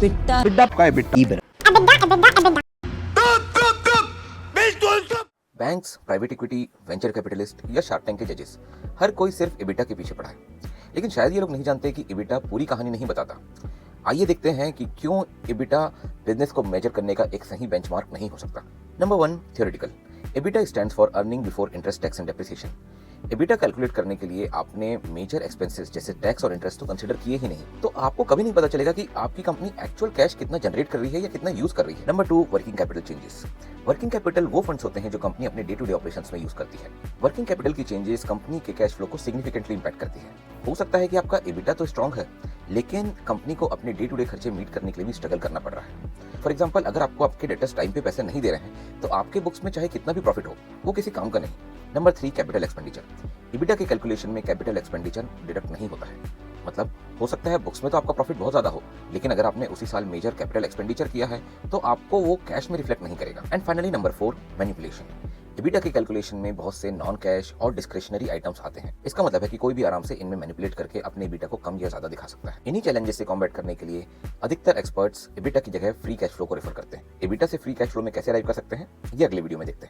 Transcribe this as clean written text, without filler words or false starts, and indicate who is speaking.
Speaker 1: बिट्टा
Speaker 2: बिड्डा का है बिट्टा
Speaker 3: banks, private equity, venture capitalist या शार्क टैंक के जजेस, हर कोई सिर्फ इबिटा के पीछे पड़ा है। लेकिन शायद ये लोग नहीं जानते कि इबिटा पूरी कहानी नहीं बताता। आइए देखते हैं कि क्यों इबिटा बिजनेस को मेजर करने का एक सही बेंचमार्क नहीं हो सकता। Number 1, theoretical. EBITDA stands for earning before interest, tax and depreciation. EBITDA calculate करने के लिए आपने मेजर एक्सपेंसेस जैसे टैक्स और इंटरेस्ट तो कंसीडर किए ही नहीं, तो आपको कभी नहीं पता चलेगा कि आपकी कंपनी एक्चुअल कैश कितना जनरेट कर रही है या कितना यूज कर रही है। Number 2, working capital changes. Working capital वो फंड्स होते हैं जो कंपनी अपने डे टू डे ऑपरेशंस में यूज करती है। वर्किंग कैपिटल की चेंजेस कंपनी के कैश फ्लो को सिग्निफिकेंटली इंपैक्ट करती है। हो सकता है कि आपका इबिटा तो स्ट्रांग है, लेकिन कंपनी को अपने डे टू डे खर्चे मीट करने के लिए भी स्ट्रगल करना पड़ रहा है। फॉर एग्जाम्पल, अगर आपको आपके डेटर्स टाइम पे पैसे नहीं दे रहे हैं, तो आपके बुक्स में चाहे कितना भी प्रॉफिट हो, वो किसी काम का नहीं। Number 3, capital expenditure. इबिटा के कैलकुलेशन में कैपिटल एक्सपेंडिचर डिडक्ट नहीं होता है। मतलब हो सकता है बुक्स में तो आपका प्रॉफिट बहुत ज्यादा हो, लेकिन अगर आपने उसी साल मेजर कैपिटल एक्सपेंडिचर किया है तो आपको वो कैश में रिफ्लेक्ट नहीं करेगा। And finally number 4, manipulation. EBITDA के कैलकुलेशन में बहुत से नॉन कैश और डिस्क्रिशनरी आइटम्स आते हैं। इसका मतलब है कि कोई भी आराम से इनमें मैनिपुलेट करके अपने इबिटा को कम या ज्यादा दिखा सकता है। इन्हीं चैलेंजेस से कॉम्बैट करने के लिए अधिकतर एक्सपर्ट्स इबिटा की जगह फ्री कैश फ्लो को रेफर करते हैं। इबिटा से फ्री कैश फ्लो में कैसे अराइव कर सकते हैं, ये अगले वीडियो में देखते हैं।